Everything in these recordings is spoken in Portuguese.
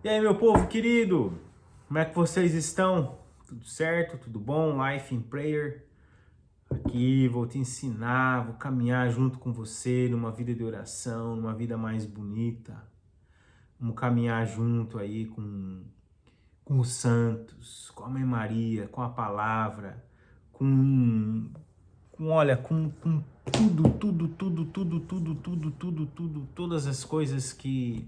E aí, meu povo querido, como é que vocês estão? Tudo certo? Tudo bom? Life in Prayer. Aqui vou te ensinar, vou caminhar junto com você numa vida de oração, numa vida mais bonita. Vamos caminhar junto aí com os santos, com a Mãe Maria, com a palavra, olha, com tudo, todas as coisas que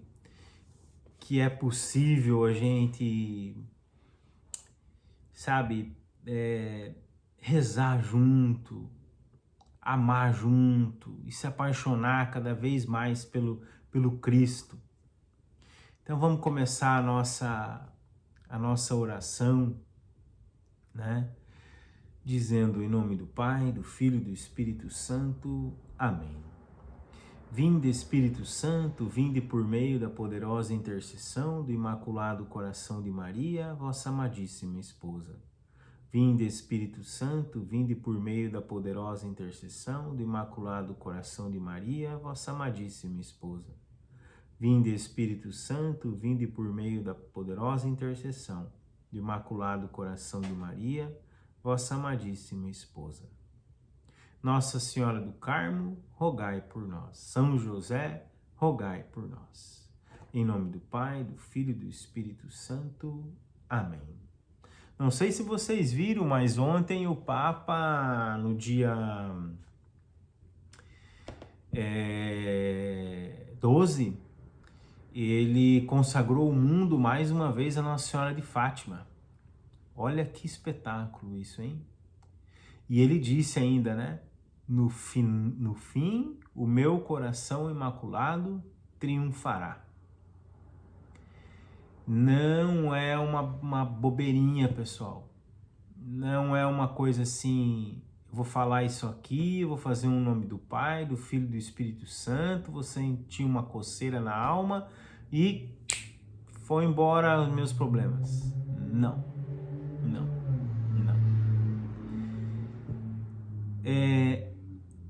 é possível a gente, sabe, rezar junto, amar junto e se apaixonar cada vez mais pelo Cristo. Então vamos começar a nossa oração, né? Dizendo em nome do Pai, do Filho e do Espírito Santo. Amém. Vinde, Espírito Santo, vinde por meio da poderosa intercessão do Imaculado Coração de Maria, vossa amadíssima esposa. Vinde, Espírito Santo, vinde por meio da poderosa intercessão do Imaculado Coração de Maria, vossa amadíssima esposa. Vinde, Espírito Santo, vinde por meio da poderosa intercessão do Imaculado Coração de Maria, vossa amadíssima esposa. Nossa Senhora do Carmo, rogai por nós. São José, rogai por nós. Em nome do Pai, do Filho e do Espírito Santo. Amém. Não sei se vocês viram, mas ontem o Papa, no dia 12, ele consagrou o mundo mais uma vez a Nossa Senhora de Fátima. Olha que espetáculo isso, hein? E ele disse ainda, né? No fim, o meu coração imaculado triunfará. Não é uma bobeirinha, pessoal. Não é uma coisa assim, eu vou falar isso aqui, eu vou fazer um nome do Pai, do Filho e do Espírito Santo, vou sentir uma coceira na alma e foi embora os meus problemas. Não, não, não.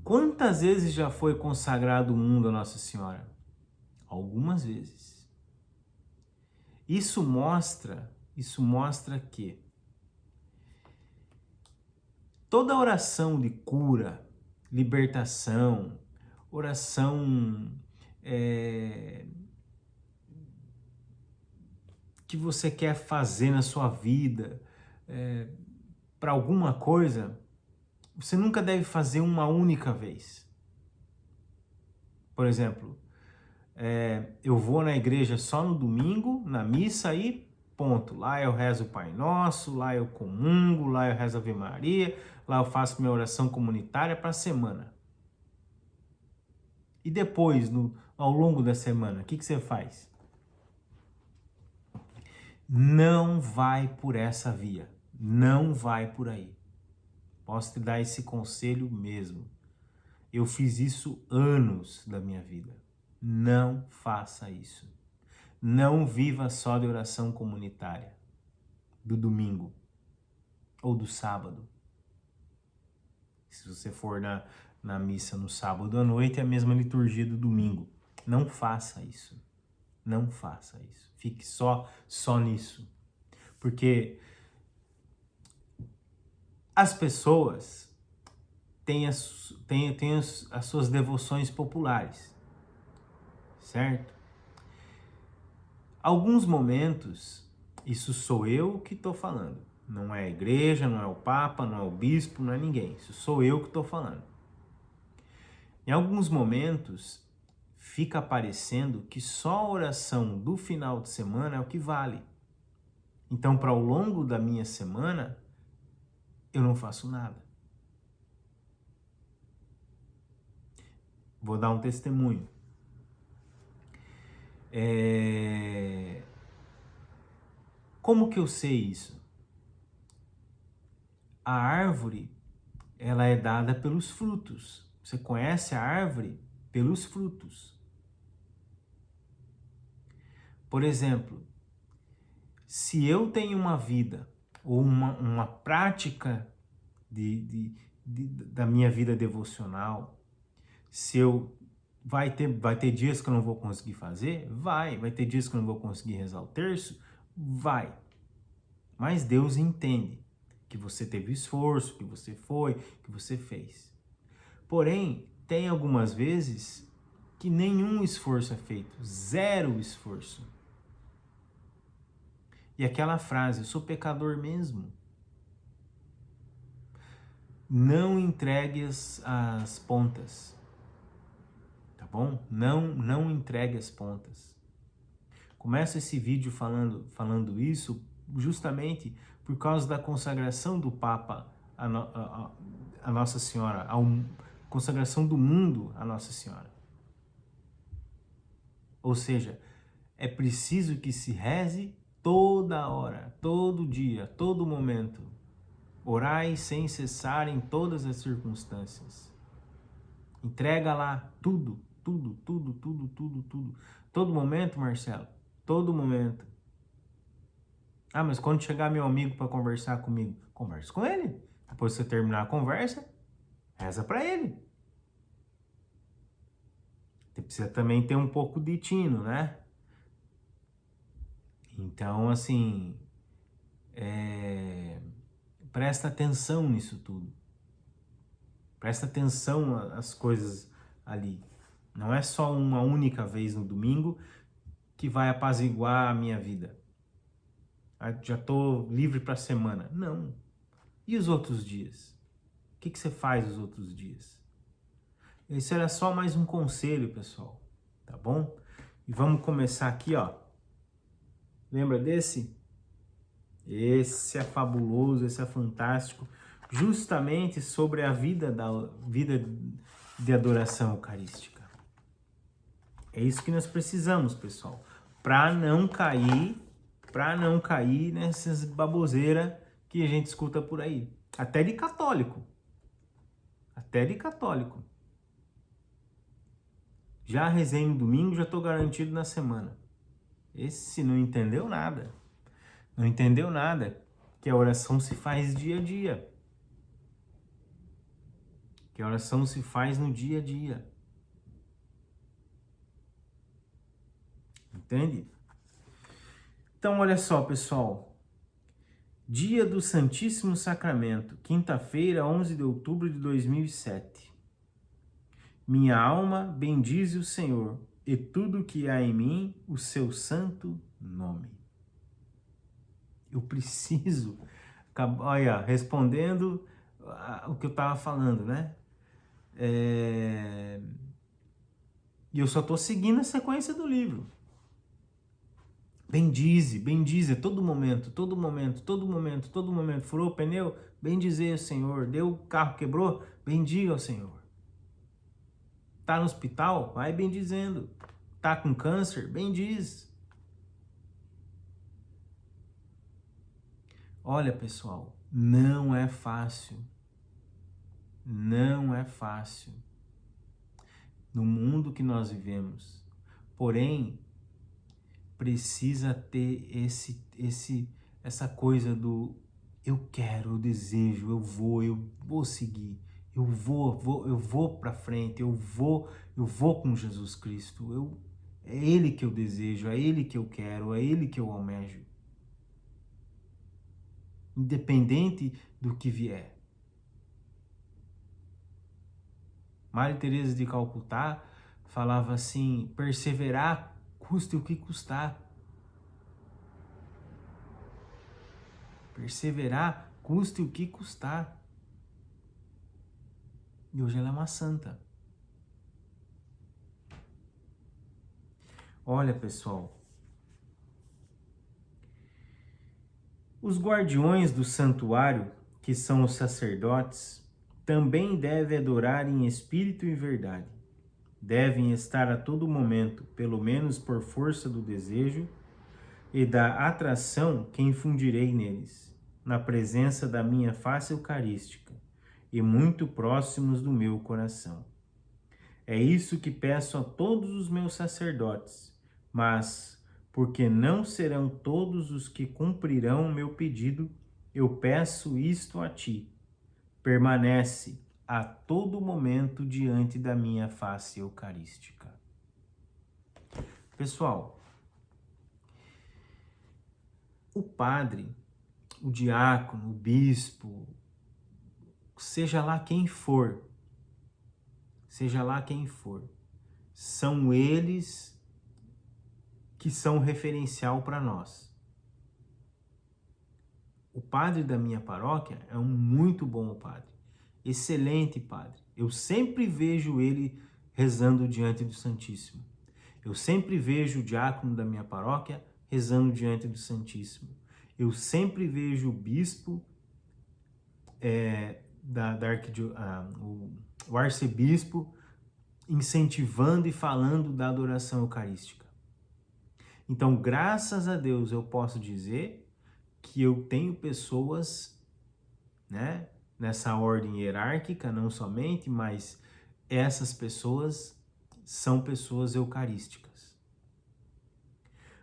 Quantas vezes já foi consagrado o mundo a Nossa Senhora? Algumas vezes. Isso mostra que toda oração de cura, libertação, oração que você quer fazer na sua vida, para alguma coisa, você nunca deve fazer uma única vez. Por exemplo, eu vou na igreja só no domingo, na missa e ponto. Lá eu rezo o Pai Nosso, lá eu comungo, lá eu rezo a Ave Maria, lá eu faço minha oração comunitária para a semana. E depois, ao longo da semana, o que você faz? Não vai por essa via. Não vai por aí. Posso te dar esse conselho mesmo. Eu fiz isso anos da minha vida. Não faça isso. Não viva só de oração comunitária do domingo ou do sábado. Se você for na missa no sábado à noite, é a mesma liturgia do domingo. Não faça isso. Não faça isso. Fique só nisso. Porque as pessoas têm as suas devoções populares, certo? Alguns momentos, isso sou eu que estou falando. Não é a igreja, não é o Papa, não é o bispo, não é ninguém. Isso sou eu que estou falando. Em alguns momentos, fica parecendo que só a oração do final de semana é o que vale. Então, para ao longo da minha semana, eu não faço nada. Vou dar um testemunho. Como que eu sei isso? A árvore, ela é dada pelos frutos. Você conhece a árvore pelos frutos. Por exemplo, se eu tenho uma vida ou uma prática da minha vida devocional, se eu Vai ter dias que eu não vou conseguir fazer? Vai ter dias que eu não vou conseguir rezar o terço? Vai. Mas Deus entende que você teve esforço, que você foi, que você fez. Porém, tem algumas vezes que nenhum esforço é feito, zero esforço. E aquela frase, eu sou pecador mesmo. Não entregue as pontas, tá bom? Não entregue as pontas. Começo esse vídeo falando isso justamente por causa da consagração do Papa a Nossa Senhora, a consagração do mundo a Nossa Senhora. Ou seja, é preciso que se reze toda hora, todo dia, todo momento. Orai sem cessar em todas as circunstâncias. Entrega lá tudo, tudo, tudo, tudo, tudo, tudo. Todo momento, Marcelo, todo momento. Ah, mas quando chegar meu amigo para conversar comigo, converse com ele. Depois que você terminar a conversa, reza para ele. Você precisa também ter um pouco de tino, né? Então, assim, presta atenção nisso tudo. Presta atenção às coisas ali. Não é só uma única vez no domingo que vai apaziguar a minha vida. Já estou livre para a semana. Não. E os outros dias? O que você faz os outros dias? Esse era só mais um conselho, pessoal. Tá bom? E vamos começar aqui, ó. Lembra desse? Esse é fabuloso, esse é fantástico. Justamente sobre a vida de adoração eucarística. É isso que nós precisamos, pessoal. Para não cair nessas baboseiras que a gente escuta por aí. Até de católico. Até de católico. Já rezei no domingo, já estou garantido na semana. Esse não entendeu nada. Não entendeu nada. Que a oração se faz dia a dia. Que a oração se faz no dia a dia. Entende? Então, olha só, pessoal. Dia do Santíssimo Sacramento, quinta-feira, 11 de outubro de 2007. Minha alma bendize o Senhor, e tudo que há em mim, o seu santo nome. Eu preciso, olha, respondendo o que eu estava falando, né? E eu só estou seguindo a sequência do livro. Bendize, bendize, todo momento, todo momento, todo momento, todo momento. Furou o pneu? Bendize o Senhor. Deu o carro, quebrou? Bendiga o Senhor. Tá no hospital? Vai bendizendo. Tá com câncer? Bendiz. Olha, pessoal, não é fácil. Não é fácil. No mundo que nós vivemos. Porém, precisa ter essa coisa do eu quero, eu desejo, eu vou seguir. Eu vou para frente, eu vou com Jesus Cristo. É Ele que eu desejo, é Ele que eu quero, é Ele que eu almejo. Independente do que vier. Maria Teresa de Calcutá falava assim, perseverar custe o que custar. Perseverar custe o que custar. E hoje ela é uma santa. Olha, pessoal, os guardiões do santuário, que são os sacerdotes, também devem adorar em espírito e verdade. Devem estar a todo momento, pelo menos por força do desejo e da atração que infundirei neles, na presença da minha face eucarística e muito próximos do meu coração. É isso que peço a todos os meus sacerdotes, mas, porque não serão todos os que cumprirão o meu pedido, eu peço isto a ti. Permanece a todo momento diante da minha face eucarística. Pessoal, o padre, o diácono, o bispo, seja lá quem for, são eles que são referencial para nós. O padre da minha paróquia é um muito bom padre, excelente padre. Eu sempre vejo ele rezando diante do Santíssimo. Eu sempre vejo o diácono da minha paróquia rezando diante do Santíssimo. Eu sempre vejo o bispo, o arcebispo, incentivando e falando da adoração eucarística. Então, graças a Deus, eu posso dizer que eu tenho pessoas, né, nessa ordem hierárquica, não somente, mas essas pessoas são pessoas eucarísticas.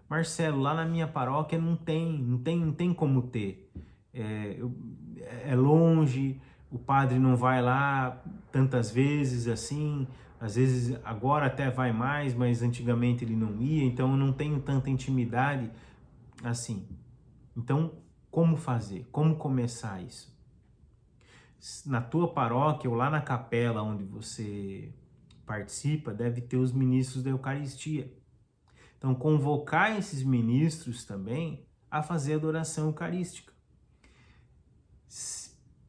Marcelo, lá na minha paróquia não tem como ter. É longe, o padre não vai lá tantas vezes assim, às vezes agora até vai mais, mas antigamente ele não ia, então eu não tenho tanta intimidade assim. Então, como fazer? Como começar isso? Na tua paróquia ou lá na capela onde você participa, deve ter os ministros da Eucaristia. Então, convocar esses ministros também a fazer adoração eucarística.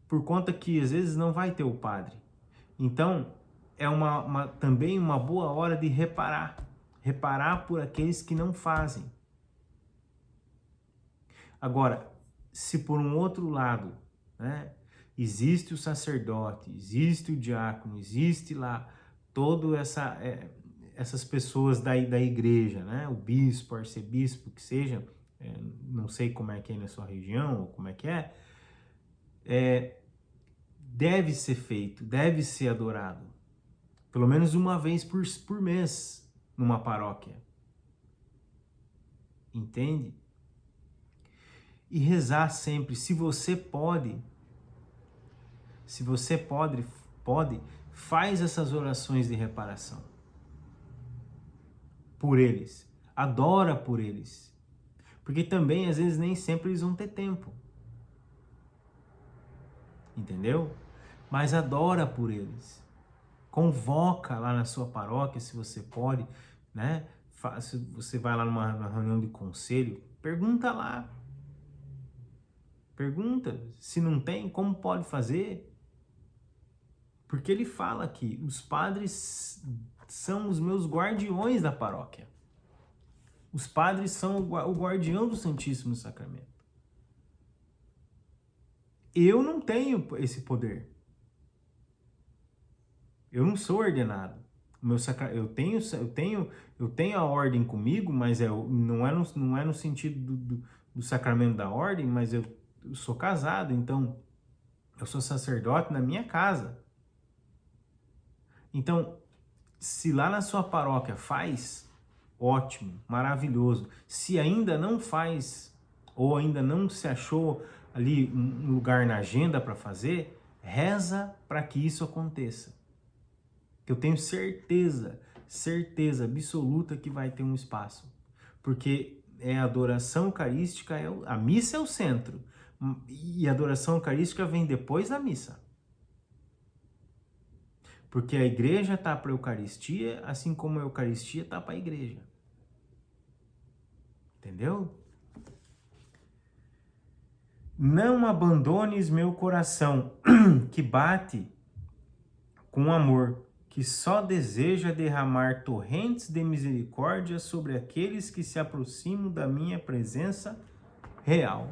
Por conta que às vezes não vai ter o padre. Então, é também uma boa hora de reparar por aqueles que não fazem. Agora, se por um outro lado, né, existe o sacerdote, existe o diácono, existe lá todas essas pessoas da igreja, né, o bispo, o arcebispo, que seja, não sei como é que é na sua região, ou como é que deve ser feito, deve ser adorado, pelo menos uma vez por mês, numa paróquia. Entende? E rezar sempre, se você pode, faz essas orações de reparação por eles, adora por eles, porque também às vezes nem sempre eles vão ter tempo, entendeu? Mas adora por eles, convoca lá na sua paróquia, se você pode, né? Se você vai lá numa reunião de conselho, pergunta lá, se não tem, como pode fazer? Porque ele fala que os padres são os meus guardiões da paróquia. Os padres são o guardião do Santíssimo Sacramento. Eu não tenho esse poder. Eu não sou ordenado. Eu tenho a ordem comigo, mas não é no sentido do sacramento da ordem, mas eu sou casado, então eu sou sacerdote na minha casa. Então, se lá na sua paróquia faz, ótimo, maravilhoso. Se ainda não faz, ou ainda não se achou ali um lugar na agenda para fazer, reza para que isso aconteça. Eu tenho certeza absoluta que vai ter um espaço. Porque a adoração eucarística, a missa é o centro. E a adoração eucarística vem depois da missa. Porque a igreja está para a Eucaristia, assim como a Eucaristia está para a igreja. Entendeu? Não abandones meu coração, que bate com amor, que só deseja derramar torrentes de misericórdia sobre aqueles que se aproximam da minha presença real.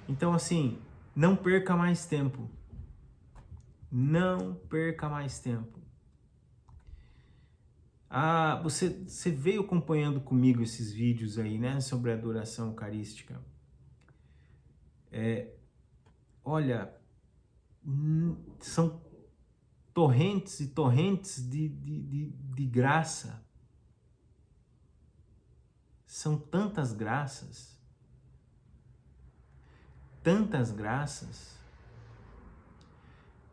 Então, assim, não perca mais tempo. Não perca mais tempo. Você veio acompanhando comigo esses vídeos aí, né, sobre a adoração eucarística. Olha, são torrentes e torrentes de graça. São tantas graças,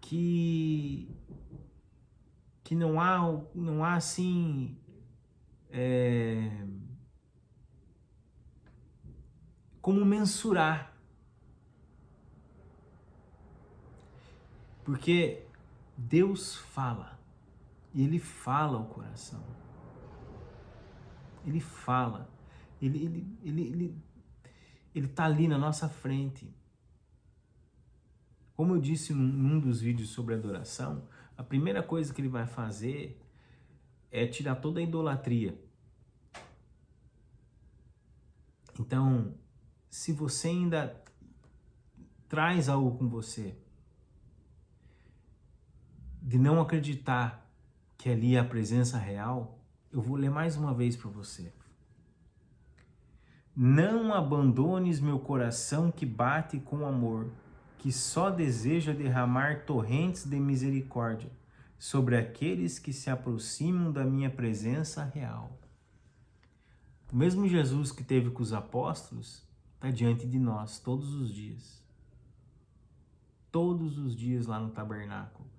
que não há assim como mensurar, porque Deus fala e Ele fala ao coração, Ele fala, Ele está ali na nossa frente. Como eu disse num dos vídeos sobre adoração, a primeira coisa que Ele vai fazer é tirar toda a idolatria. Então, se você ainda traz algo com você de não acreditar que ali é a presença real, eu vou ler mais uma vez para você. Não abandones meu coração que bate com amor, que só deseja derramar torrentes de misericórdia sobre aqueles que se aproximam da minha presença real. O mesmo Jesus que teve com os apóstolos está diante de nós todos os dias. Todos os dias lá no tabernáculo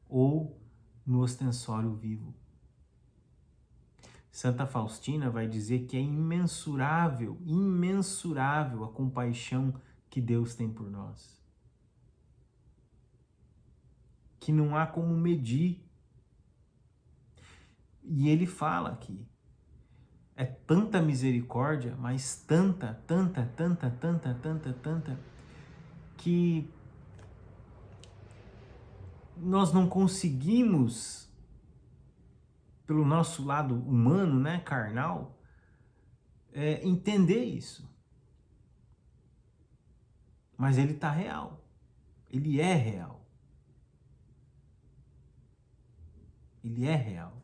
ou no ostensório vivo. Santa Faustina vai dizer que é imensurável, imensurável a compaixão que Deus tem por nós. Que não há como medir. E ele fala aqui, é tanta misericórdia, mas tanta, que nós não conseguimos, pelo nosso lado humano, né, carnal, entender isso. Mas ele está real. Ele é real. Ele é real.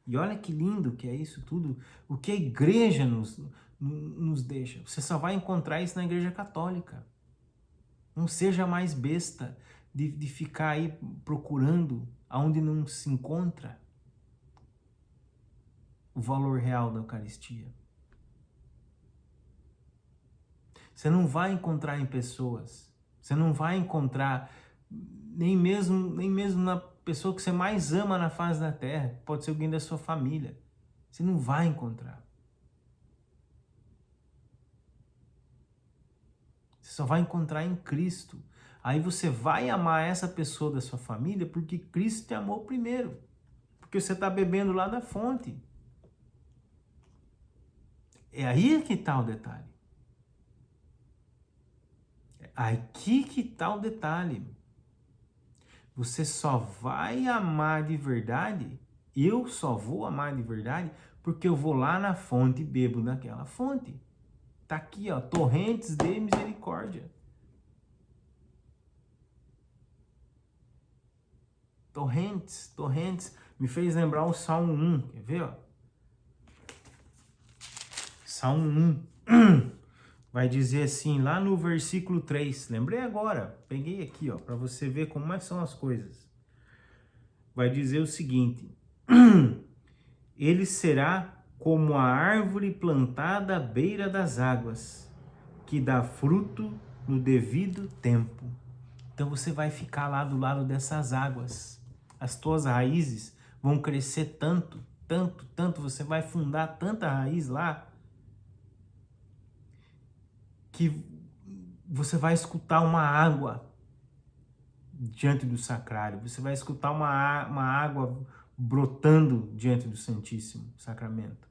E olha que lindo que é isso tudo, o que a igreja nos deixa. Você só vai encontrar isso na igreja católica. Não seja mais besta de ficar aí procurando aonde não se encontra o valor real da Eucaristia. Você não vai encontrar em pessoas, você não vai encontrar nem mesmo na pessoa que você mais ama na face da terra, pode ser alguém da sua família. Você não vai encontrar. Você só vai encontrar em Cristo. Aí você vai amar essa pessoa da sua família porque Cristo te amou primeiro. Porque você está bebendo lá da fonte. É aí que está o detalhe. É aqui que está o detalhe. Você só vai amar de verdade, eu só vou amar de verdade, porque eu vou lá na fonte e bebo daquela fonte. Tá aqui, ó, torrentes de misericórdia. Torrentes. Me fez lembrar o Salmo 1, quer ver, ó? Salmo 1. Vai dizer assim, lá no versículo 3. Lembrei agora, peguei aqui, ó, para você ver como é que são as coisas. Vai dizer o seguinte: ele será como a árvore plantada à beira das águas, que dá fruto no devido tempo. Então você vai ficar lá do lado dessas águas. As tuas raízes vão crescer tanto, você vai fundar tanta raiz lá, que você vai escutar uma água diante do sacrário, você vai escutar uma água brotando diante do Santíssimo Sacramento.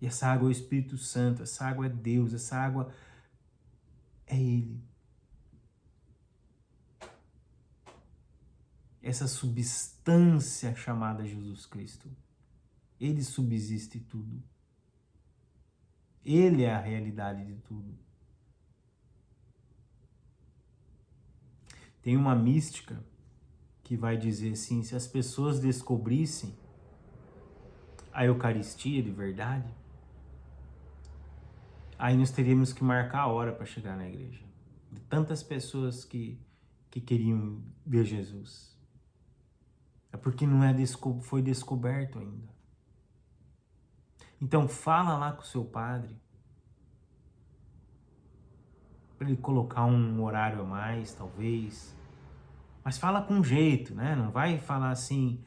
E essa água é o Espírito Santo, essa água é Deus, essa água é Ele. Essa substância chamada Jesus Cristo. Ele subsiste tudo. Ele é a realidade de tudo. Tem uma mística que vai dizer assim, se as pessoas descobrissem a Eucaristia de verdade, aí nós teríamos que marcar a hora para chegar na igreja. De tantas pessoas que queriam ver Jesus. É porque não foi descoberto ainda. Então fala lá com o seu padre, para ele colocar um horário a mais, talvez. Mas fala com jeito, né? Não vai falar assim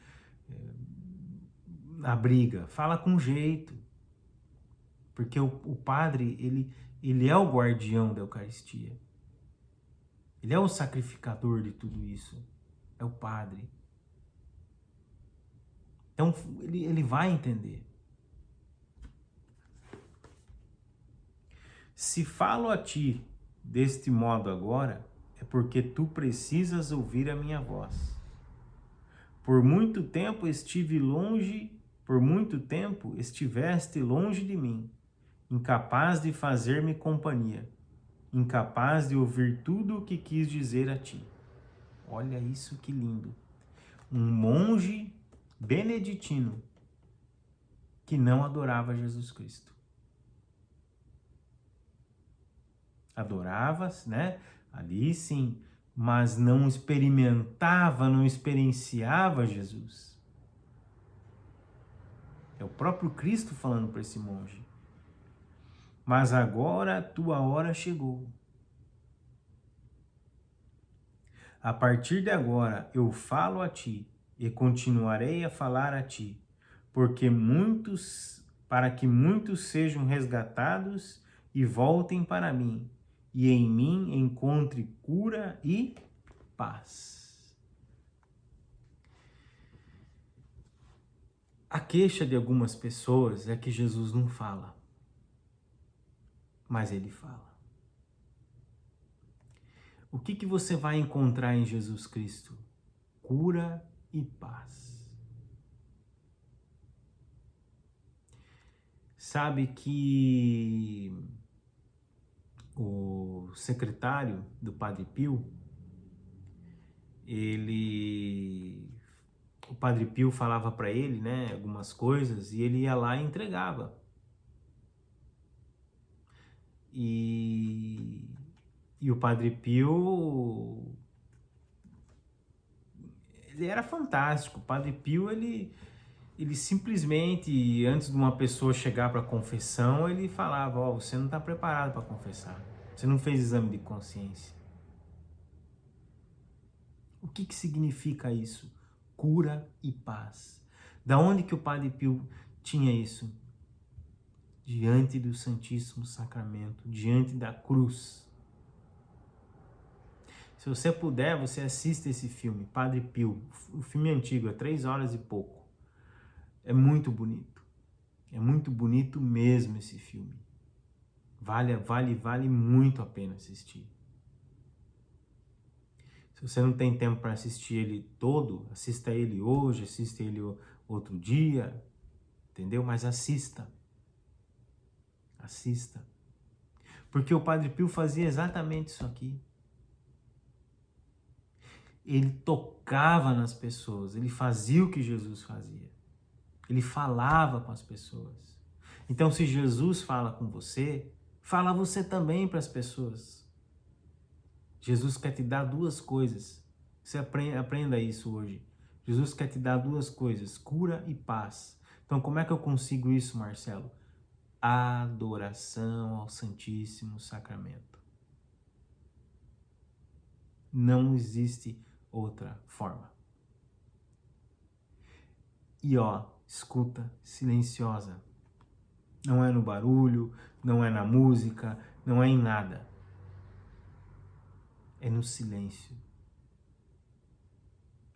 na briga. Fala com jeito. Porque o padre, ele é o guardião da Eucaristia. Ele é o sacrificador de tudo isso. É o padre. Então, ele vai entender. Se falo a ti deste modo agora, é porque tu precisas ouvir a minha voz. Por muito tempo estiveste longe de mim, incapaz de fazer-me companhia, incapaz de ouvir tudo o que quis dizer a ti. Olha isso que lindo. Um monge beneditino que não adorava Jesus Cristo. Adorava, né? Ali sim, mas não experimentava, não experienciava Jesus. É o próprio Cristo falando para esse monge. Mas agora a tua hora chegou. A partir de agora eu falo a ti e continuarei a falar a ti, para que muitos sejam resgatados e voltem para mim, e em mim encontre cura e paz. A queixa de algumas pessoas é que Jesus não fala, mas ele fala. O que você vai encontrar em Jesus Cristo? Cura e paz. Sabe que o secretário do Padre Pio, o Padre Pio falava para ele, né, algumas coisas, e ele ia lá e entregava. E o Padre Pio, ele era fantástico. O Padre Pio, ele simplesmente, antes de uma pessoa chegar para confissão, ele falava: ó, você não está preparado para confessar. Você não fez exame de consciência. O que significa isso? Cura e paz. Da onde que o Padre Pio tinha isso? Diante do Santíssimo Sacramento, diante da cruz. Se você puder, você assista esse filme, Padre Pio. O filme é antigo, é 3 horas e pouco. É muito bonito. É muito bonito mesmo esse filme. Vale muito a pena assistir. Se você não tem tempo para assistir ele todo, assista ele hoje, assista ele outro dia, entendeu? Mas assista. Assista. Porque o Padre Pio fazia exatamente isso aqui. Ele tocava nas pessoas, ele fazia o que Jesus fazia. Ele falava com as pessoas. Então, se Jesus fala com você, fala você também para as pessoas. Jesus quer te dar 2 coisas. Você aprenda isso hoje. Jesus quer te dar 2 coisas, cura e paz. Então, como é que eu consigo isso, Marcelo? Adoração ao Santíssimo Sacramento. Não existe outra forma. E ó, escuta silenciosa. Não é no barulho, não é na música, não é em nada. É no silêncio.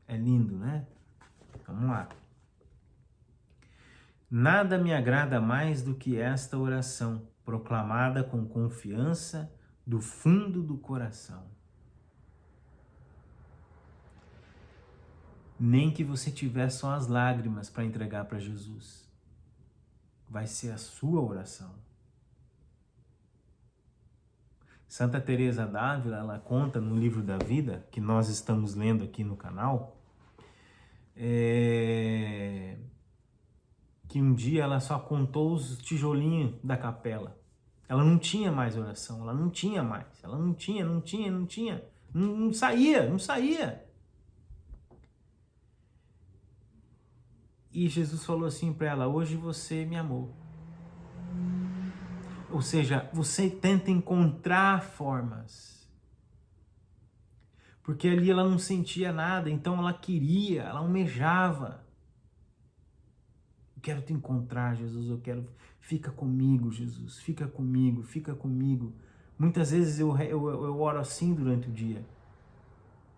É lindo, né? Vamos lá. Nada me agrada mais do que esta oração, proclamada com confiança do fundo do coração. Nem que você tiver só as lágrimas para entregar para Jesus. Vai ser a sua oração. Santa Teresa d'Ávila, ela conta no livro da vida, que nós estamos lendo aqui no canal, que um dia ela só contou os tijolinhos da capela. Ela não tinha mais oração, ela não tinha mais. Ela não tinha. Não saía. E Jesus falou assim para ela: hoje você me amou. Ou seja, você tenta encontrar formas. Porque ali ela não sentia nada, então ela queria, ela almejava. Eu quero te encontrar, Jesus, eu quero... Fica comigo, Jesus, fica comigo, fica comigo. Muitas vezes eu oro assim durante o dia.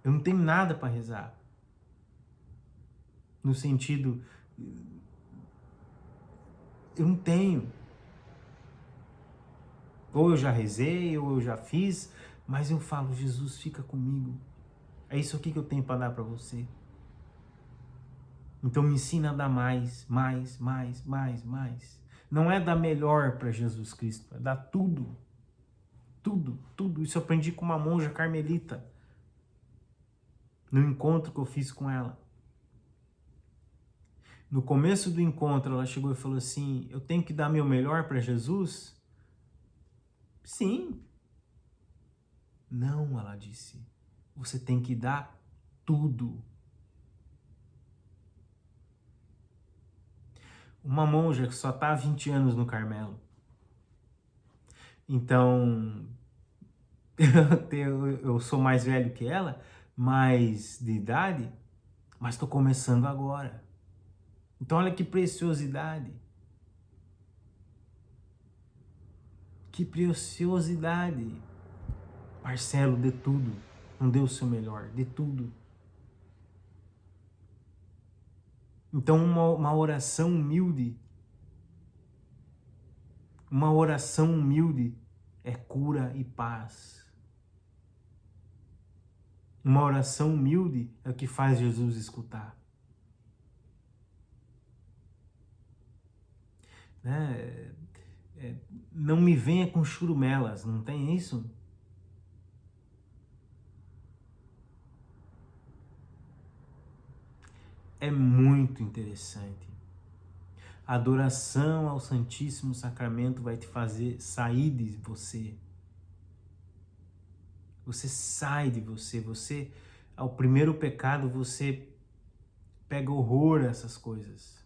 Eu não tenho nada para rezar. No sentido, eu não tenho. Ou eu já rezei, ou eu já fiz, mas eu falo, Jesus, fica comigo. É isso aqui que eu tenho para dar para você. Então me ensina a dar mais, mais, mais, mais, mais. Não é dar melhor para Jesus Cristo, é dar tudo. Tudo, tudo. Isso eu aprendi com uma monja carmelita, no encontro que eu fiz com ela. No começo do encontro, ela chegou e falou assim, eu tenho que dar meu melhor para Jesus? Sim. Não, ela disse, você tem que dar tudo. Uma monja que só está há 20 anos no Carmelo. Então, eu sou mais velho que ela, mais de idade, mas estou começando agora. Então olha que preciosidade. Que preciosidade. Marcelo, dê tudo. Não dê o seu melhor, dê tudo. Então uma oração humilde, é cura e paz. Uma oração humilde é o que faz Jesus escutar. Né? Não me venha com churumelas, não tem isso? É muito interessante. A adoração ao Santíssimo Sacramento vai te fazer sair de você. Você sai de você. Você, ao primeiro pecado, você pega horror a essas coisas.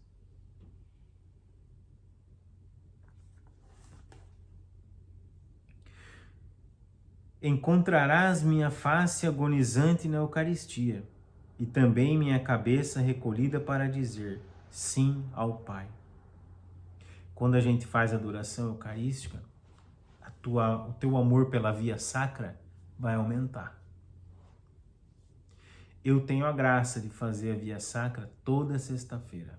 Encontrarás minha face agonizante na Eucaristia e também minha cabeça recolhida para dizer sim ao Pai. Quando a gente faz a adoração eucarística, o teu amor pela via sacra vai aumentar. Eu tenho a graça de fazer a via sacra toda sexta-feira.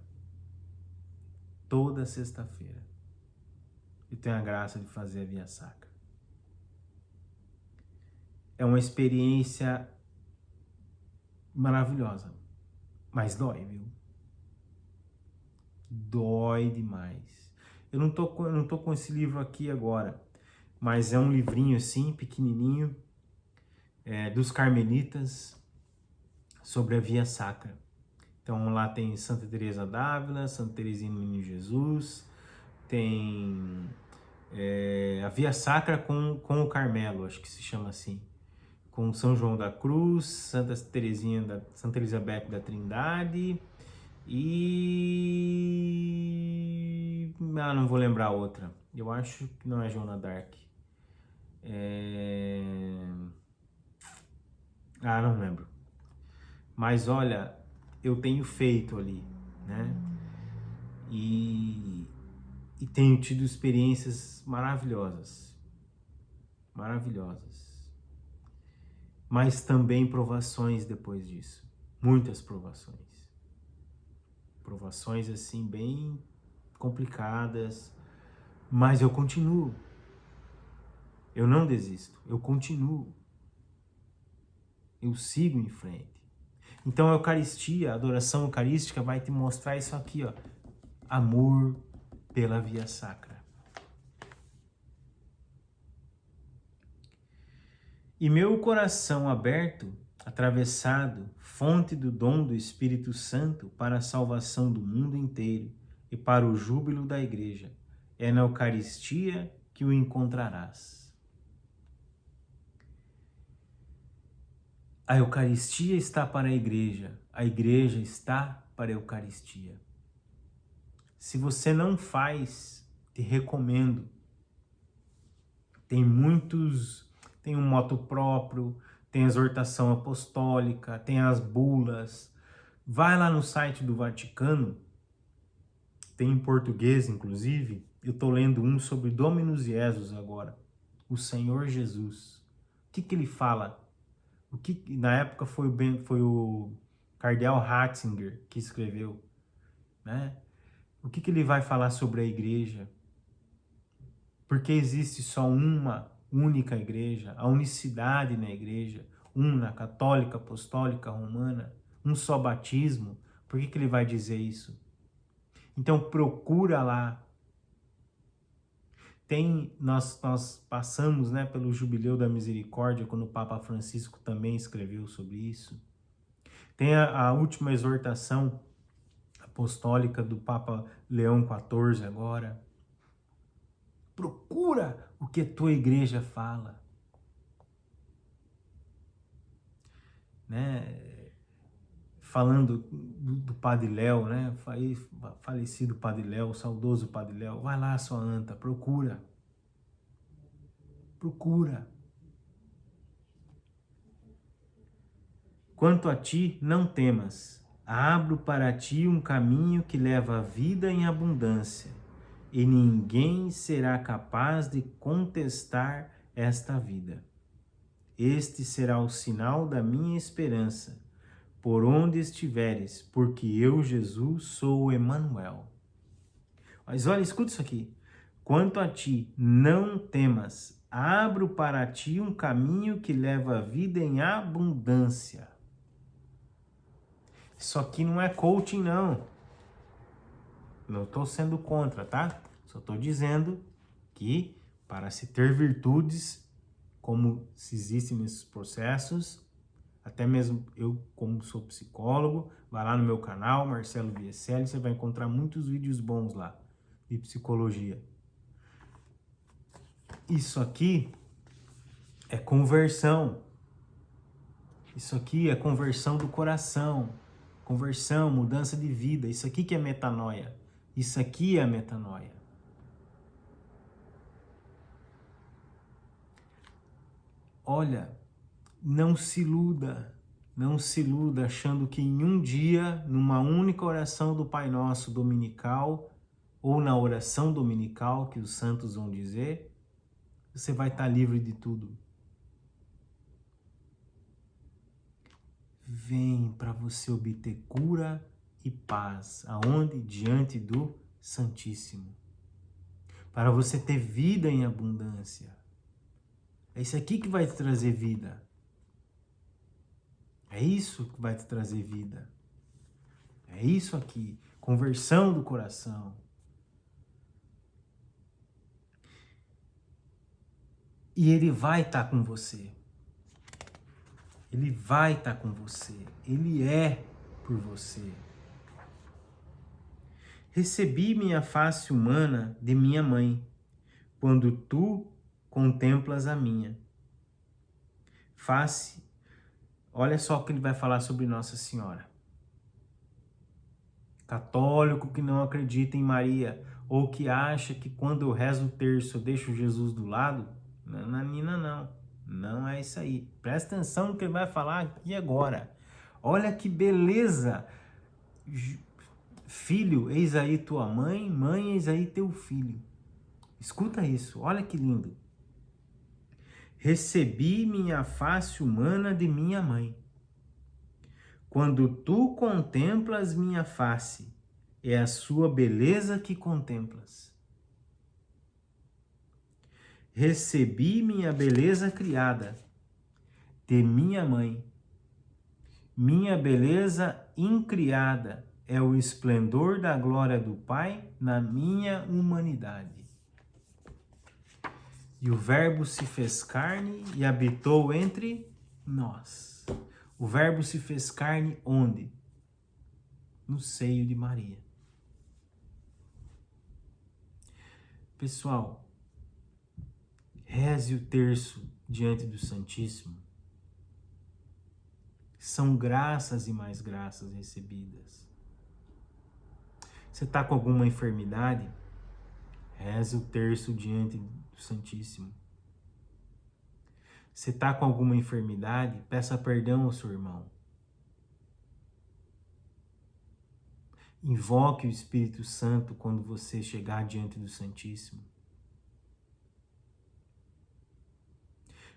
Toda sexta-feira. Eu tenho a graça de fazer a via sacra. É uma experiência maravilhosa, mas dói, viu? Dói demais. Eu não tô com esse livro aqui agora, mas é um livrinho assim, pequenininho, dos Carmelitas, sobre a via sacra. Então lá tem Santa Teresa d'Ávila, Santa Teresinha do Menino Jesus, tem a via sacra com o Carmelo, acho que se chama assim, com São João da Cruz, Santa Elizabeth da Trindade e... não vou lembrar a outra. Eu acho que não é Joana d'Arc. Não lembro. Mas olha, eu tenho feito ali, né? E tenho tido experiências maravilhosas. Maravilhosas. Mas também provações depois disso. Muitas provações. Provações assim bem complicadas, mas eu continuo. Eu não desisto, eu continuo. Eu sigo em frente. Então a Eucaristia, a adoração eucarística vai te mostrar isso aqui, ó. Amor pela via sacra. E meu coração aberto, atravessado, fonte do dom do Espírito Santo para a salvação do mundo inteiro e para o júbilo da Igreja, é na Eucaristia que o encontrarás. A Eucaristia está para a Igreja está para a Eucaristia. Se você não faz, te recomendo. Tem um moto próprio, tem a exortação apostólica, tem as bulas. Vai lá no site do Vaticano, tem em português, inclusive. Eu estou lendo um sobre Dominus Jesus agora, o Senhor Jesus. O que ele fala? O que na época foi o Cardeal Ratzinger que escreveu, né? O que ele vai falar sobre a igreja? Porque existe só uma única igreja, a unicidade na igreja, una, católica, apostólica, romana, um só batismo. Por que ele vai dizer isso? Então procura lá. Nós passamos, né, pelo Jubileu da Misericórdia, quando o Papa Francisco também escreveu sobre isso. Tem a última exortação apostólica do Papa Leão XIV agora. Procura o que a tua igreja fala. Né? Falando do Padre Léo, né? Falecido Padre Léo, saudoso Padre Léo. Vai lá, sua anta, procura. Procura. Quanto a ti, não temas. Abro para ti um caminho que leva a vida em abundância, e ninguém será capaz de contestar esta vida. Este será o sinal da minha esperança, por onde estiveres, porque eu, Jesus, sou o Emanuel. Mas olha, escuta isso aqui. Quanto a ti, não temas. Abro para ti um caminho que leva a vida em abundância. Isso aqui não é coaching, não. Não estou sendo contra, tá? Só estou dizendo que para se ter virtudes, como se existem nesses processos, até mesmo eu, como sou psicólogo, vai lá no meu canal, Marcelo Bieselli, você vai encontrar muitos vídeos bons lá de psicologia. Isso aqui é conversão. Isso aqui é conversão do coração. Conversão, mudança de vida. Isso aqui que é metanoia. Isso aqui é a metanoia. Olha, não se iluda achando que em um dia, numa única oração do Pai Nosso dominical, ou na oração dominical que os santos vão dizer, você vai estar livre de tudo. Vem para você obter cura e paz. Aonde? Diante do Santíssimo. Para você ter vida em abundância. É isso aqui que vai te trazer vida. É isso que vai te trazer vida. É isso aqui. Conversão do coração. E ele vai estar com você. Ele vai estar com você. Ele é por você. Recebi minha face humana de minha mãe, quando tu contemplas a minha face. Olha só o que ele vai falar sobre Nossa Senhora. Católico que não acredita em Maria, ou que acha que quando eu rezo o terço eu deixo Jesus do lado, nananina, não. Não é isso aí. Presta atenção no que ele vai falar aqui agora. Olha que beleza. Filho, eis aí tua mãe, mãe, eis aí teu filho. Escuta isso, olha que lindo. Recebi minha face humana de minha mãe. Quando tu contemplas minha face, é a sua beleza que contemplas. Recebi minha beleza criada de minha mãe. Minha beleza incriada é o esplendor da glória do Pai na minha humanidade. E o Verbo se fez carne e habitou entre nós. O Verbo se fez carne onde? No seio de Maria. Pessoal, reze o terço diante do Santíssimo. São graças e mais graças recebidas. Você está com alguma enfermidade? Reze o terço diante do Santíssimo. Você está com alguma enfermidade, peça perdão ao seu irmão. Invoque o Espírito Santo quando você chegar diante do Santíssimo.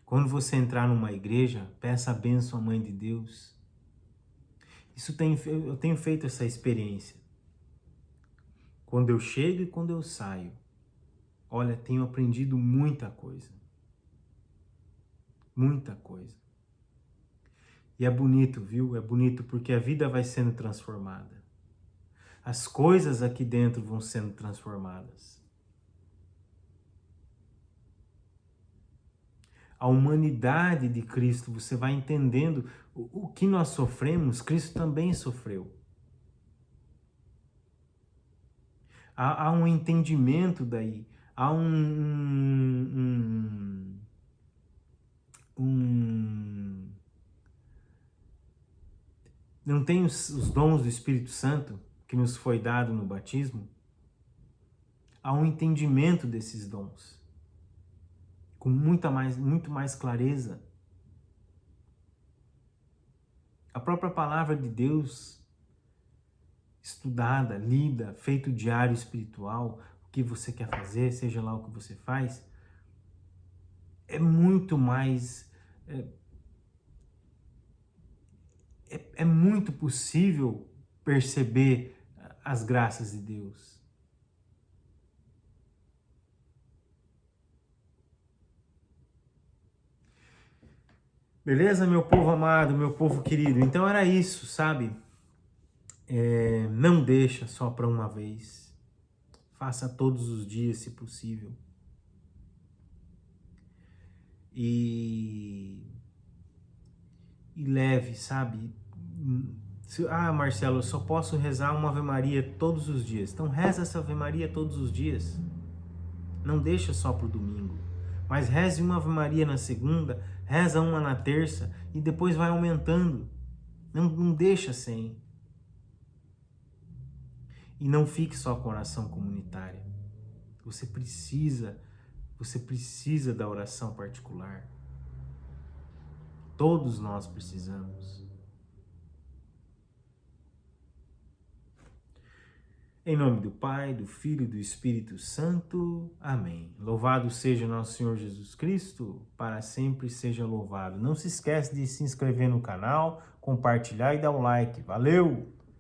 Quando você entrar numa igreja, peça a bênção à Mãe de Deus. Eu tenho feito essa experiência. Quando eu chego e quando eu saio, olha, tenho aprendido muita coisa. Muita coisa. E é bonito, viu? É bonito porque a vida vai sendo transformada. As coisas aqui dentro vão sendo transformadas. A humanidade de Cristo, você vai entendendo o que nós sofremos, Cristo também sofreu. Há um entendimento daí, há não tem os dons do Espírito Santo que nos foi dado no batismo? Há um entendimento desses dons com muito mais clareza. A própria palavra de Deus, estudada, lida, feito diário espiritual, o que você quer fazer, seja lá o que você faz, é muito mais... É muito possível perceber as graças de Deus. Beleza, meu povo amado, meu povo querido? Então era isso, sabe? Não deixa só para uma vez. Faça todos os dias, se possível. E leve, sabe? Marcelo, eu só posso rezar uma Ave Maria todos os dias. Então reza essa Ave Maria todos os dias. Não deixa só pro domingo. Mas reze uma Ave Maria na segunda, reza uma na terça e depois vai aumentando. Não deixa sem. E não fique só com a oração comunitária. Você precisa da oração particular. Todos nós precisamos. Em nome do Pai, do Filho e do Espírito Santo. Amém. Louvado seja nosso Senhor Jesus Cristo, para sempre seja louvado. Não se esquece de se inscrever no canal, compartilhar e dar um like. Valeu!